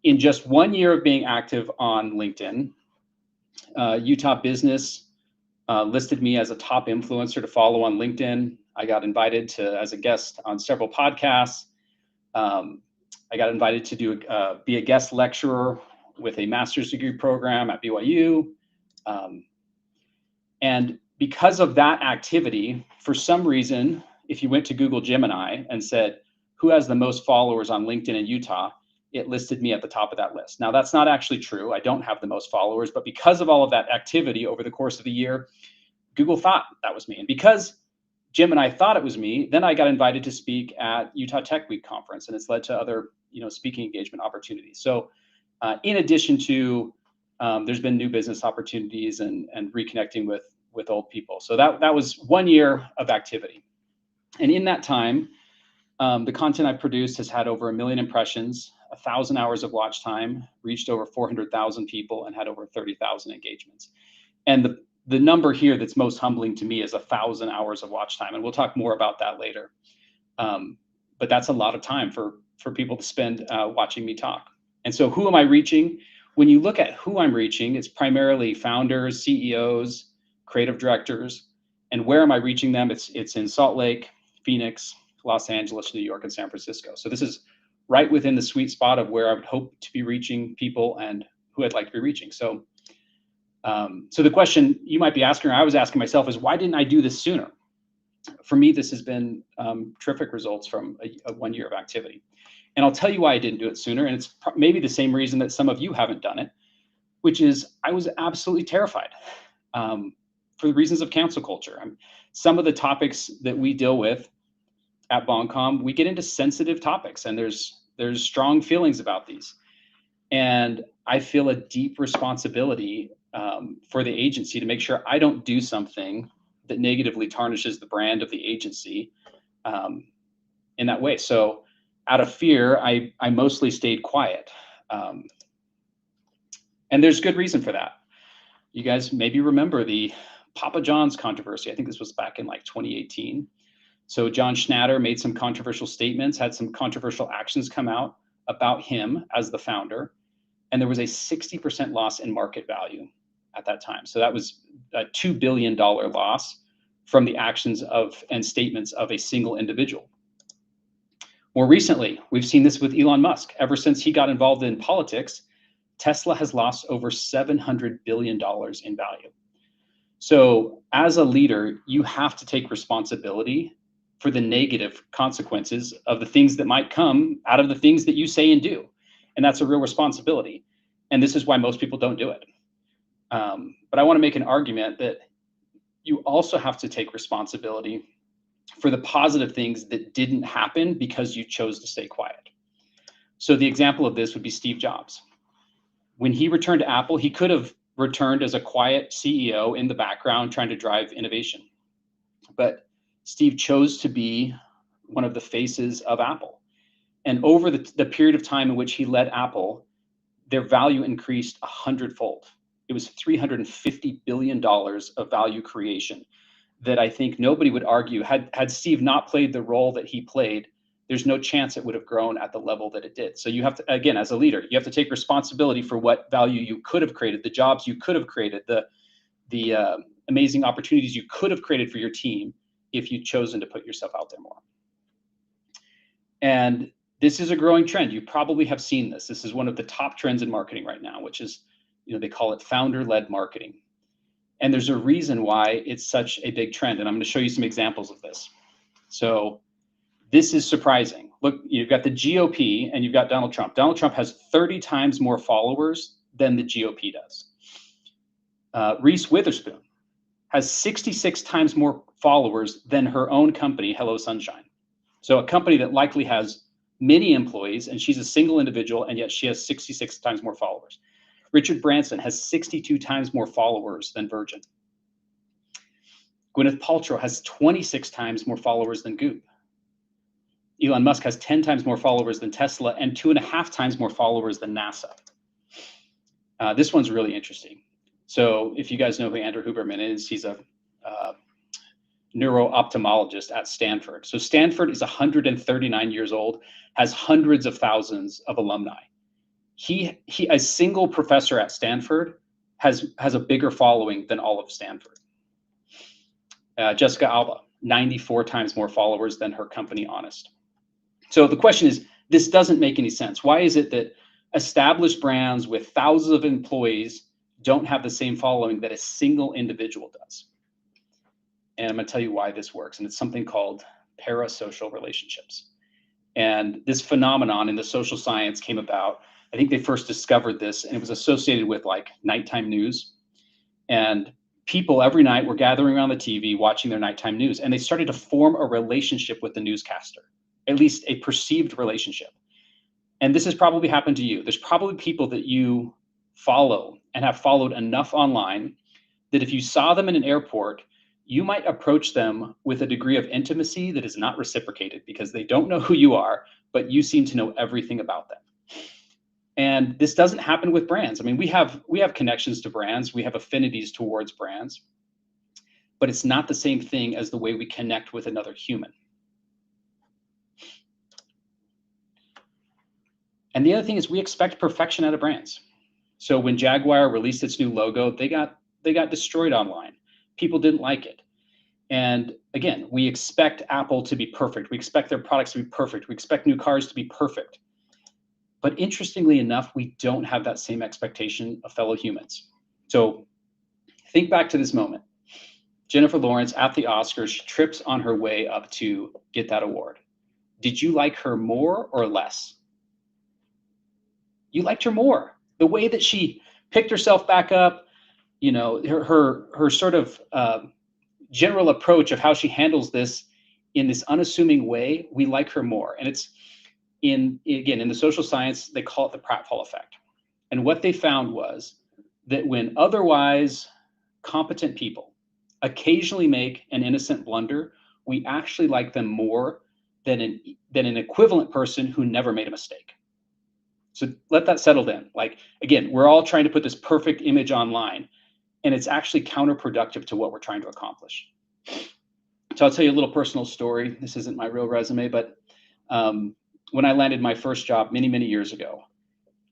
in just 1 year of being active on LinkedIn, Utah Business listed me as a top influencer to follow on LinkedIn. I got invited to as a guest on several podcasts. I got invited to be a guest lecturer with a master's degree program at BYU. And because of that activity, for some reason, if you went to Google Gemini and said, who has the most followers on LinkedIn in Utah, it listed me at the top of that list. Now, that's not actually true. I don't have the most followers, but because of all of that activity over the course of the year, Google thought that was me. And because Gemini thought it was me, then I got invited to speak at Utah Tech Week conference, and it's led to other, speaking engagement opportunities. So in addition to, there's been new business opportunities and reconnecting with old people. So that was 1 year of activity. And in that time, the content I've produced has had over 1 million impressions, 1,000 hours of watch time, reached over 400,000 people, and had over 30,000 engagements. And the number here that's most humbling to me is 1,000 hours of watch time. And we'll talk more about that later. But that's a lot of time for people to spend watching me talk. And so who am I reaching? When you look at who I'm reaching, it's primarily founders, CEOs, creative directors. And where am I reaching them? It's in Salt Lake, Phoenix, Los Angeles, New York, and San Francisco. So this is right within the sweet spot of where I would hope to be reaching people and who I'd like to be reaching. So the question you might be asking, or I was asking myself, is why didn't I do this sooner? For me, this has been terrific results from a 1 year of activity. And I'll tell you why I didn't do it sooner. And it's maybe the same reason that some of you haven't done it, which is I was absolutely terrified for the reasons of cancel culture. Some of the topics that we deal with at BONCOM, we get into sensitive topics, and there's strong feelings about these. And I feel a deep responsibility for the agency to make sure I don't do something that negatively tarnishes the brand of the agency in that way. So out of fear, I mostly stayed quiet. And there's good reason for that. You guys maybe remember the Papa John's controversy. I think this was back in like 2018. So John Schnatter made some controversial statements, had some controversial actions come out about him as the founder. And there was a 60% loss in market value at that time. So that was a $2 billion loss from the actions of and statements of a single individual. More recently, we've seen this with Elon Musk. Ever since he got involved in politics, Tesla has lost over $700 billion in value. So as a leader, you have to take responsibility for the negative consequences of the things that might come out of the things that you say and do. And that's a real responsibility. And this is why most people don't do it. But I want to make an argument that you also have to take responsibility for the positive things that didn't happen because you chose to stay quiet. So the example of this would be Steve Jobs. When he returned to Apple, he could have returned as a quiet CEO in the background trying to drive innovation. But Steve chose to be one of the faces of Apple. And over the period of time in which he led Apple, their value increased 100-fold. It was $350 billion of value creation that I think nobody would argue had Steve not played the role that he played, there's no chance it would have grown at the level that it did. So you have to, again, as a leader, you have to take responsibility for what value you could have created, the jobs you could have created, the amazing opportunities you could have created for your team if you'd chosen to put yourself out there more. And this is a growing trend. You probably have seen this. This is one of the top trends in marketing right now, which is, they call it founder-led marketing. And there's a reason why it's such a big trend. And I'm going to show you some examples of this. So this is surprising. Look, you've got the GOP and you've got Donald Trump. Donald Trump has 30 times more followers than the GOP does. Reese Witherspoon has 66 times more followers than her own company, Hello Sunshine. So a company that likely has many employees, and she's a single individual, and yet she has 66 times more followers. Richard Branson has 62 times more followers than Virgin. Gwyneth Paltrow has 26 times more followers than Goop. Elon Musk has 10 times more followers than Tesla and 2.5 times more followers than NASA. This one's really interesting. So if you guys know who Andrew Huberman is, he's a neuro-ophthalmologist at Stanford. So Stanford is 139 years old, has hundreds of thousands of alumni. A single professor at Stanford has a bigger following than all of Stanford. Jessica Alba, 94 times more followers than her company, Honest. So the question is, this doesn't make any sense. Why is it that established brands with thousands of employees don't have the same following that a single individual does? And I'm going to tell you why this works. And it's something called parasocial relationships. And this phenomenon in the social science came about. I think they first discovered this, and it was associated with like nighttime news. And people every night were gathering around the TV watching their nighttime news, and they started to form a relationship with the newscaster, at least a perceived relationship. And this has probably happened to you. There's probably people that you follow and have followed enough online that if you saw them in an airport, you might approach them with a degree of intimacy that is not reciprocated because they don't know who you are, but you seem to know everything about them. And this doesn't happen with brands. I mean, we have connections to brands, we have affinities towards brands, but it's not the same thing as the way we connect with another human. And the other thing is we expect perfection out of brands. So when Jaguar released its new logo, they got destroyed online. People didn't like it. And again, we expect Apple to be perfect. We expect their products to be perfect. We expect new cars to be perfect. But interestingly enough, we don't have that same expectation of fellow humans. So think back to this moment. Jennifer Lawrence at the Oscars, she trips on her way up to get that award. Did you like her more or less? You liked her more. The way that she picked herself back up, you know, her sort of general approach of how she handles this in this unassuming way, we like her more. And it's in the social science, they call it the pratfall effect. And what they found was that when otherwise competent people occasionally make an innocent blunder, we actually like them more than an equivalent person who never made a mistake. So let that settle in. Like, again, we're all trying to put this perfect image online, and it's actually counterproductive to what we're trying to accomplish. So I'll tell you a little personal story. This isn't my real resume, but when I landed my first job many, many years ago,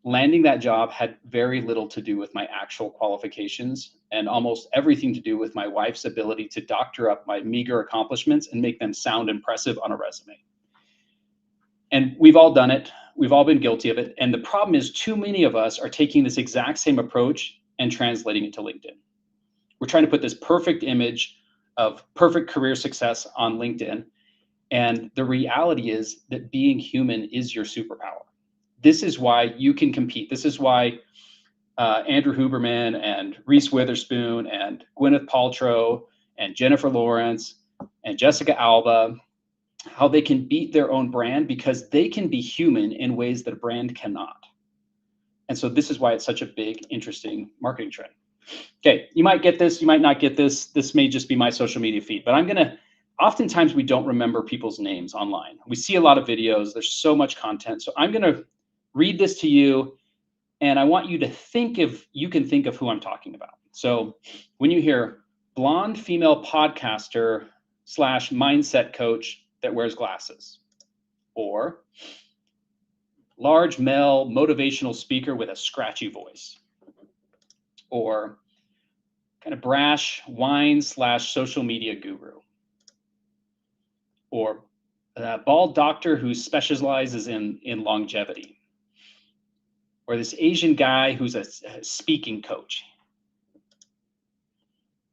landing that job had very little to do with my actual qualifications and almost everything to do with my wife's ability to doctor up my meager accomplishments and make them sound impressive on a resume. And we've all done it. We've all been guilty of it. And the problem is too many of us are taking this exact same approach and translating it to LinkedIn. We're trying to put this perfect image of perfect career success on LinkedIn. And the reality is that being human is your superpower. This is why you can compete. This is why Andrew Huberman and Reese Witherspoon and Gwyneth Paltrow and Jennifer Lawrence and Jessica Alba, how they can beat their own brand because they can be human in ways that a brand cannot. And so this is why it's such a big, interesting marketing trend. Okay, you might get this, you might not get this. This may just be my social media feed, but oftentimes we don't remember people's names online. We see a lot of videos, there's so much content. So I'm gonna read this to you, and I want you to think if you can think of who I'm talking about. So when you hear blonde female podcaster / mindset coach that wears glasses, or large male motivational speaker with a scratchy voice, or kind of brash wine / social media guru, or a bald doctor who specializes in longevity, or this Asian guy who's a speaking coach,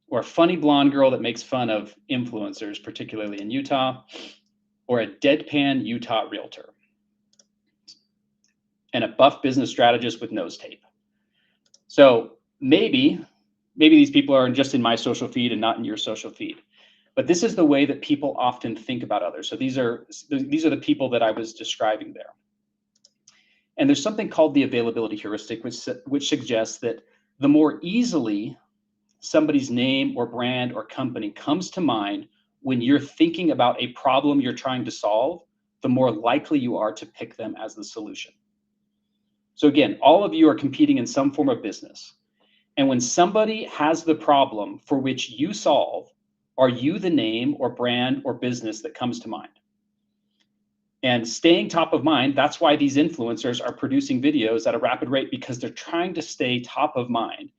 or a funny blonde girl that makes fun of influencers, particularly in Utah, or a deadpan Utah realtor, and a buff business strategist with nose tape. So maybe these people are just in my social feed and not in your social feed. But this is the way that people often think about others. So these are the people that I was describing there. And there's something called the availability heuristic, which suggests that the more easily somebody's name or brand or company comes to mind when you're thinking about a problem you're trying to solve, the more likely you are to pick them as the solution. So again, all of you are competing in some form of business. And when somebody has the problem for which you solve, are you the name or brand or business that comes to mind? And staying top of mind, that's why these influencers are producing videos at a rapid rate, because they're trying to stay top of mind.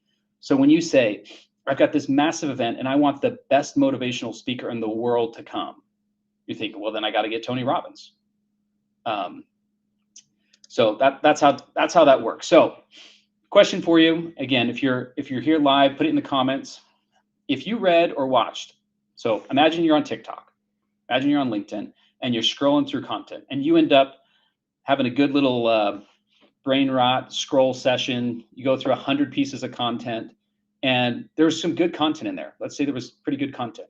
So when you say, I've got this massive event and I want the best motivational speaker in the world to come, you think, well, then I got to get Tony Robbins. So that's how that works. So question for you, again, if you're here live, put it in the comments. If you read or watched, so imagine you're on TikTok, imagine you're on LinkedIn, and you're scrolling through content, and you end up having a good little brain rot scroll session. You go through 100 pieces of content, and there's some good content in there. Let's say there was pretty good content.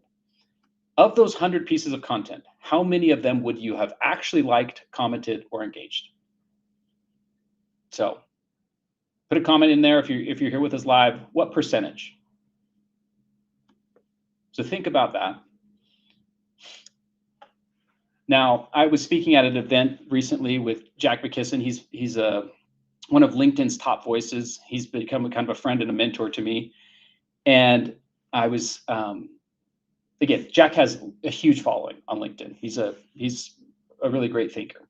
Of those 100 pieces of content, how many of them would you have actually liked, commented, or engaged? So put a comment in there if you're here with us live. What percentage? So think about that. Now, I was speaking at an event recently with Jack McKisson. He's one of LinkedIn's top voices. He's become kind of a friend and a mentor to me. And I was, again, Jack has a huge following on LinkedIn. He's a really great thinker.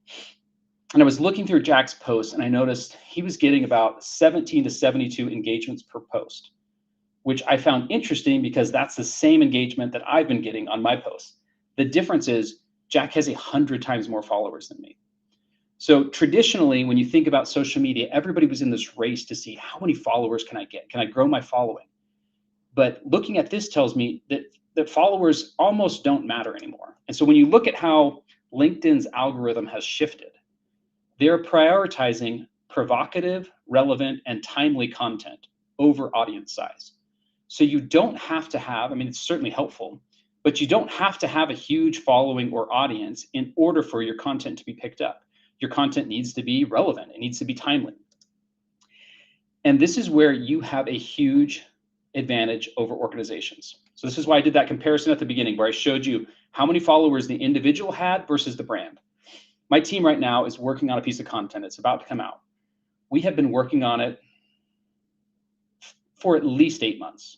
And I was looking through Jack's posts, and I noticed he was getting about 17 to 72 engagements per post, which I found interesting because that's the same engagement that I've been getting on my posts. The difference is Jack has 100 times more followers than me. So traditionally, when you think about social media, everybody was in this race to see how many followers can I get? Can I grow my following? But looking at this tells me that followers almost don't matter anymore. And so when you look at how LinkedIn's algorithm has shifted, they're prioritizing provocative, relevant, and timely content over audience size. So you don't have to have, I mean, it's certainly helpful, but you don't have to have a huge following or audience in order for your content to be picked up. Your content needs to be relevant. It needs to be timely. And this is where you have a huge advantage over organizations. So this is why I did that comparison at the beginning, where I showed you how many followers the individual had versus the brand. My team right now is working on a piece of content. It's about to come out. We have been working on it for at least 8 months.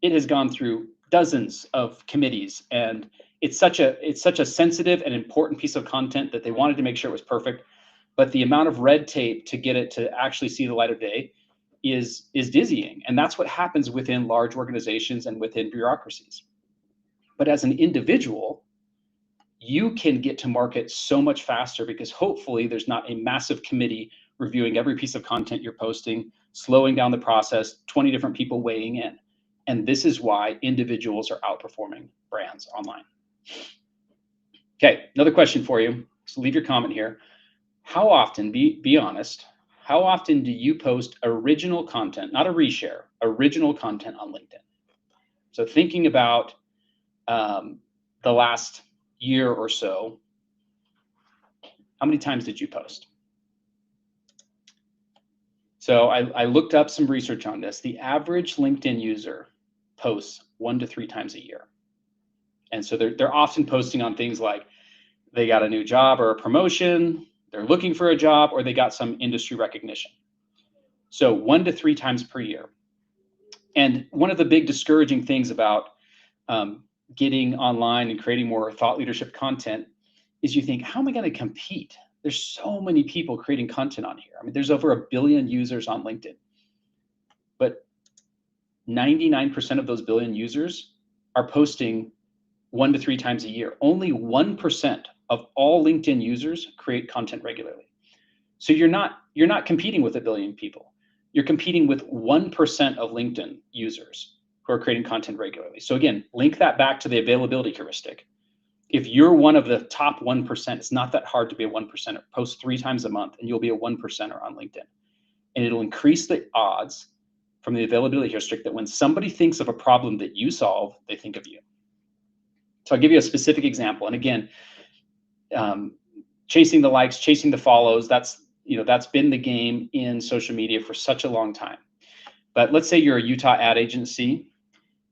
It has gone through dozens of committees, and it's such a sensitive and important piece of content that they wanted to make sure it was perfect. But the amount of red tape to get it to actually see the light of day is dizzying. And that's what happens within large organizations and within bureaucracies. But as an individual, you can get to market so much faster because hopefully there's not a massive committee reviewing every piece of content you're posting, slowing down the process, 20 different people weighing in. And this is why individuals are outperforming brands online. Okay, another question for you. So leave your comment here. How often, be honest, how often do you post original content, not a reshare, original content on LinkedIn? So thinking about the last year or so, how many times did you post? So I looked up some research on this. The average LinkedIn user posts 1 to 3 times a year. And so they're often posting on things like they got a new job or a promotion, they're looking for a job, or they got some industry recognition. So 1 to 3 times per year. And one of the big discouraging things about getting online and creating more thought leadership content is you think, how am I going to compete? There's so many people creating content on here. I mean, there's over 1 billion users on LinkedIn, but 99% of those billion users are posting 1 to 3 times a year. Only 1% of all LinkedIn users create content regularly. So you're not competing with 1 billion people. You're competing with 1% of LinkedIn users who are creating content regularly. So again, link that back to the availability heuristic. If you're one of the top 1%, it's not that hard to be a 1%er. Post 3 times a month and you'll be a 1%er on LinkedIn. And it'll increase the odds from the availability heuristic that when somebody thinks of a problem that you solve, they think of you. So I'll give you a specific example. And again, chasing the likes, chasing the follows, that's been the game in social media for such a long time. But let's say you're a Utah ad agency,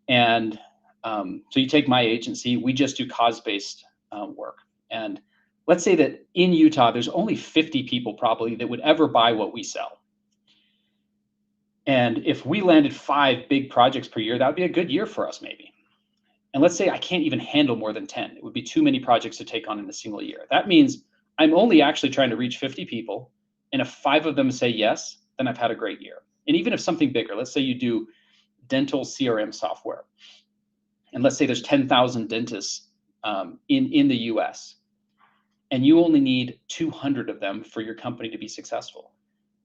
and so you take my agency, we just do cause-based work. And let's say that in Utah, there's only 50 people probably that would ever buy what we sell. And if we landed 5 big projects per year, that would be a good year for us maybe. And let's say I can't even handle more than 10. It would be too many projects to take on in a single year. That means I'm only actually trying to reach 50 people. And if 5 of them say yes, then I've had a great year. And even if something bigger, let's say you do dental CRM software, and let's say there's 10,000 dentists in the US, and you only need 200 of them for your company to be successful.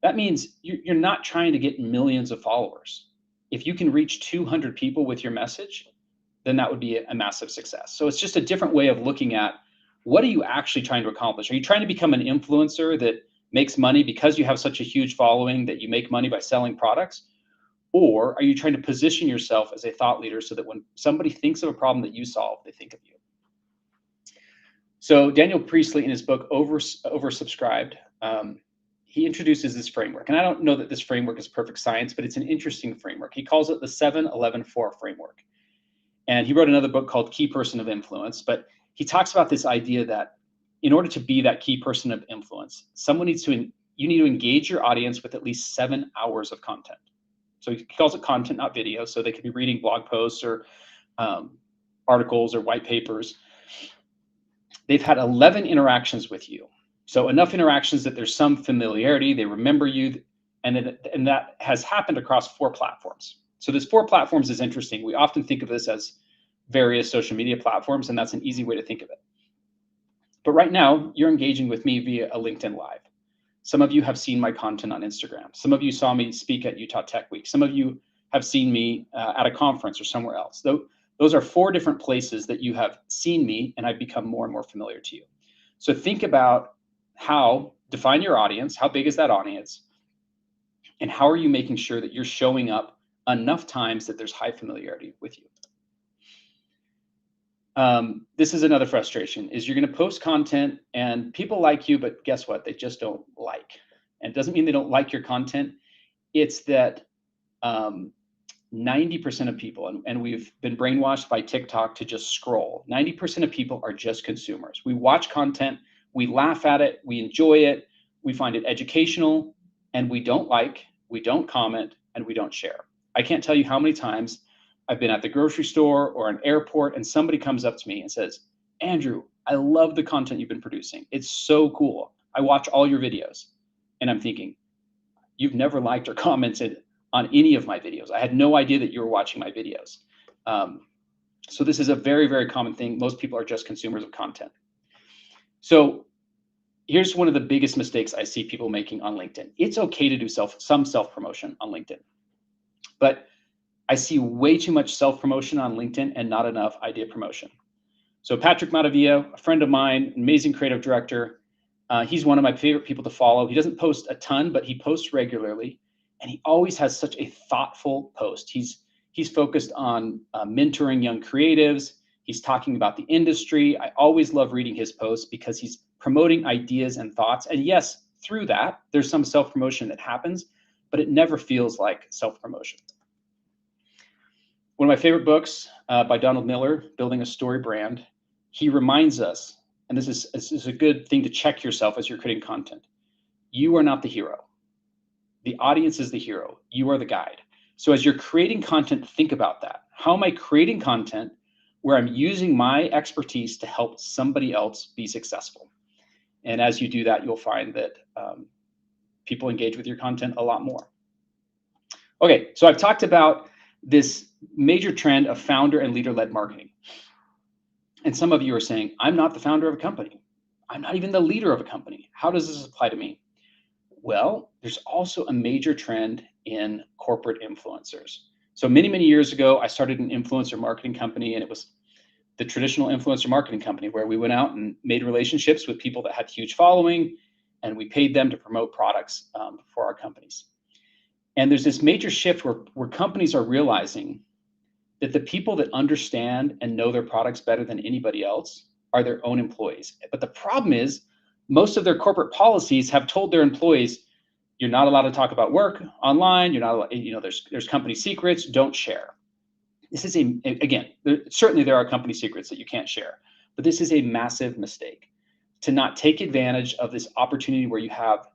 That means you're not trying to get millions of followers. If you can reach 200 people with your message, then that would be a massive success. So it's just a different way of looking at what are you actually trying to accomplish? Are you trying to become an influencer that makes money because you have such a huge following that you make money by selling products? Or are you trying to position yourself as a thought leader so that when somebody thinks of a problem that you solve, they think of you? So Daniel Priestley, in his book Oversubscribed, he introduces this framework. And I don't know that this framework is perfect science, but it's an interesting framework. He calls it the 7-11-4 framework. And he wrote another book called Key Person of Influence. But he talks about this idea that in order to be that key person of influence, you need to engage your audience with at least 7 hours of content. So he calls it content, not video. So they could be reading blog posts or articles or white papers. They've had 11 interactions with you. So enough interactions that there's some familiarity, they remember you, and that has happened across 4 platforms. So this 4 platforms is interesting. We often think of this as various social media platforms, and that's an easy way to think of it. But right now, you're engaging with me via a LinkedIn Live. Some of you have seen my content on Instagram. Some of you saw me speak at Utah Tech Week. Some of you have seen me at a conference or somewhere else. Those are 4 different places that you have seen me, and I've become more and more familiar to you. So think about define your audience, how big is that audience, and how are you making sure that you're showing up enough times that there's high familiarity with you. This is another frustration, is you're going to post content and people like you, but guess what? They just don't like. And it doesn't mean they don't like your content. It's that 90% of people, and we've been brainwashed by TikTok to just scroll. 90% of people are just consumers. We watch content, we laugh at it, we enjoy it, we find it educational, and we don't like, we don't comment, and we don't share. I can't tell you how many times I've been at the grocery store or an airport and somebody comes up to me and says, Andrew, I love the content you've been producing. It's so cool. I watch all your videos. And I'm thinking, you've never liked or commented on any of my videos. I had no idea that you were watching my videos. So this is a very, very common thing. Most people are just consumers of content. So here's one of the biggest mistakes I see people making on LinkedIn. It's okay to do some self-promotion on LinkedIn, but I see way too much self-promotion on LinkedIn and not enough idea promotion. So Patrick Matavia, a friend of mine, amazing creative director, he's one of my favorite people to follow. He doesn't post a ton, but he posts regularly, and he always has such a thoughtful post. He's focused on mentoring young creatives. He's talking about the industry. I always love reading his posts because he's promoting ideas and thoughts. And yes, through that, there's some self-promotion that happens, but it never feels like self-promotion. One of my favorite books by Donald Miller, Building a Story Brand, he reminds us, and this is a good thing to check yourself as you're creating content. You are not the hero. The audience is the hero. You are the guide. So as you're creating content, think about that. How am I creating content where I'm using my expertise to help somebody else be successful? And as you do that, you'll find that people engage with your content a lot more. Okay, so I've talked about this major trend of founder and leader-led marketing. And some of you are saying, I'm not the founder of a company. I'm not even the leader of a company. How does this apply to me? Well, there's also a major trend in corporate influencers. So many, many years ago, I started an influencer marketing company, and it was the traditional influencer marketing company where we went out and made relationships with people that had huge following, and we paid them to promote products for our companies. And there's this major shift where companies are realizing that the people that understand and know their products better than anybody else are their own employees. But the problem is, most of their corporate policies have told their employees, you're not allowed to talk about work online. You're not allowed, there's company secrets, don't share. This is certainly there are company secrets that you can't share, but this is a massive mistake to not take advantage of this opportunity where you have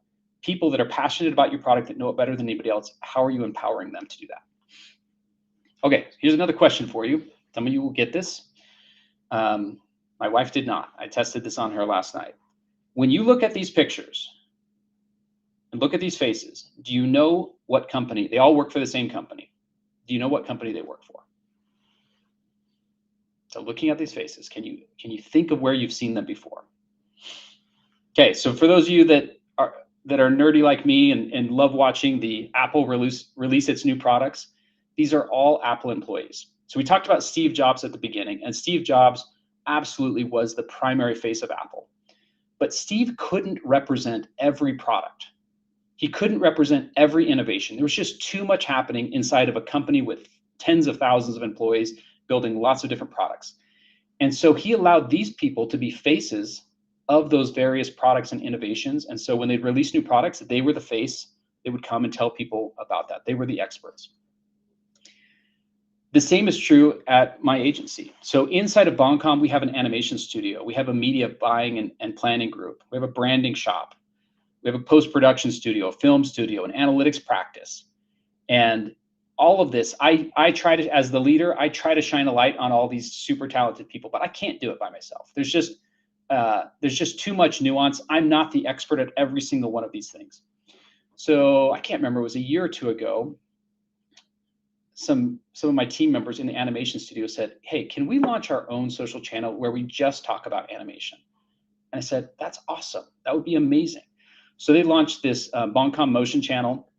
people that are passionate about your product that know it better than anybody else. How are you empowering them to do that? Okay, here's another question for you. Some of you will get this. My wife did not. I tested this on her last night. When you look at these pictures and look at these faces, do you know what company? They all work for the same company. Do you know what company they work for? So looking at these faces, can you think of where you've seen them before? Okay, so for those of you that are nerdy like me and love watching the Apple release its new products, these are all Apple employees. So we talked about Steve Jobs at the beginning, and Steve Jobs absolutely was the primary face of Apple. But Steve couldn't represent every product. He couldn't represent every innovation. There was just too much happening inside of a company with tens of thousands of employees building lots of different products. And so he allowed these people to be faces of those various products and innovations. And so when they'd release new products, they were the face. They would come and tell people about that. They were the experts. The same is true at my agency. So inside of Boncom, we have an animation studio. We have a media buying and planning group. We have a branding shop. We have a post-production studio, a film studio, an analytics practice. And all of this, I try to, as the leader, I try to shine a light on all these super talented people, but I can't do it by myself. There's just too much nuance. I'm not the expert at every single one of these things. So I can't remember, it was a year or two ago, some of my team members in the animation studio said, hey, can we launch our own social channel where we just talk about animation? And I said, that's awesome. That would be amazing. So they launched this Boncom Motion channel,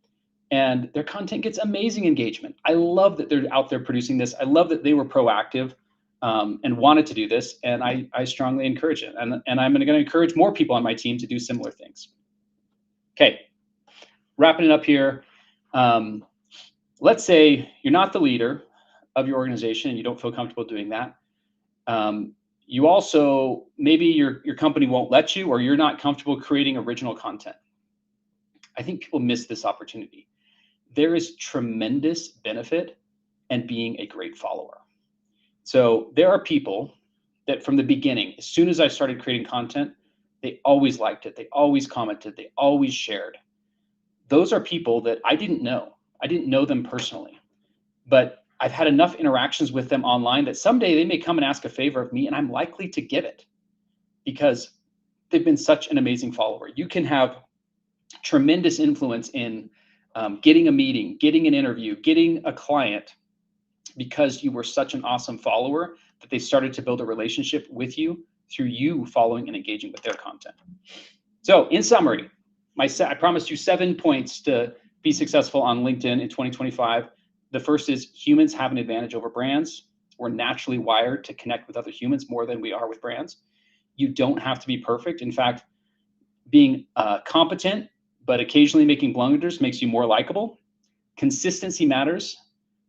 and their content gets amazing engagement. I love that they're out there producing this. I love that they were proactive and wanted to do this, and I strongly encourage it. And I'm going to encourage more people on my team to do similar things. Okay, wrapping it up here. Let's say you're not the leader of your organization and you don't feel comfortable doing that. You also, maybe your company won't let you, or you're not comfortable creating original content. I think people miss this opportunity. There is tremendous benefit in being a great follower. So there are people that from the beginning, as soon as I started creating content, they always liked it. They always commented. They always shared. Those are people that I didn't know. I didn't know them personally, but I've had enough interactions with them online that someday they may come and ask a favor of me, and I'm likely to give it because they've been such an amazing follower. You can have tremendous influence in getting a meeting, getting an interview, getting a client because you were such an awesome follower that they started to build a relationship with you through you following and engaging with their content. So in summary, I promised you 7 points to be successful on LinkedIn in 2025. The first is humans have an advantage over brands. We're naturally wired to connect with other humans more than we are with brands. You don't have to be perfect. In fact, being competent, but occasionally making blunders makes you more likable. Consistency matters.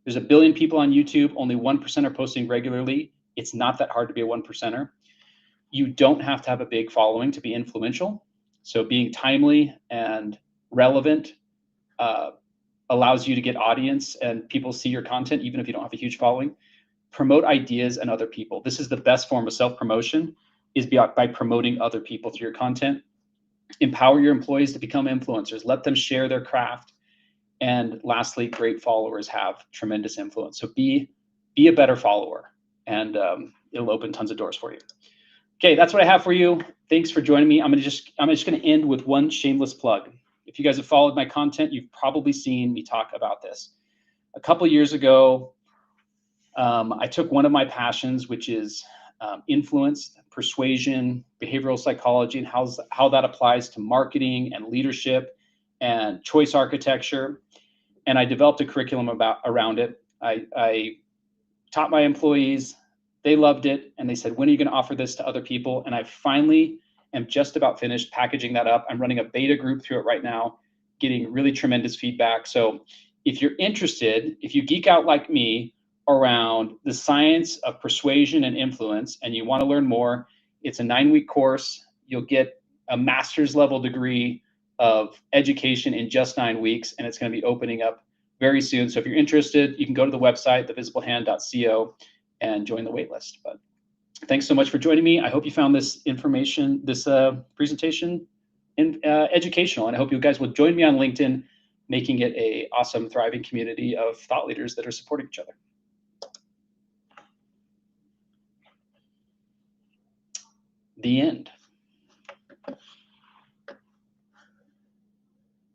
There's a billion people on YouTube. Only 1% are posting regularly. It's not that hard to be a 1%er. You don't have to have a big following to be influential. So being timely and relevant allows you to get audience and people see your content, even if you don't have a huge following. Promote ideas and other people. This is the best form of self-promotion, is by promoting other people through your content. Empower your employees to become influencers. Let them share their craft. And lastly, great followers have tremendous influence. So be a better follower, and it'll open tons of doors for you. Okay, that's what I have for you. Thanks for joining me. I'm just going to end with one shameless plug. If you guys have followed my content, you've probably seen me talk about this. A couple years ago, I took one of my passions, which is influence, persuasion, behavioral psychology, and how that applies to marketing and leadership and choice architecture. And I developed a curriculum around it. I taught my employees. They loved it. And they said, when are you going to offer this to other people? And I finally am just about finished packaging that up. I'm running a beta group through it right now, getting really tremendous feedback. So if you're interested, if you geek out like me around the science of persuasion and influence, and you want to learn more, it's a 9-week course. You'll get a master's level degree of education in just 9 weeks, and it's going to be opening up very soon. So if you're interested, you can go to the website, thevisibleHand.co, and join the waitlist. But thanks so much for joining me. I hope you found this information, this presentation educational, and I hope you guys will join me on LinkedIn, making it an awesome, thriving community of thought leaders that are supporting each other. The end.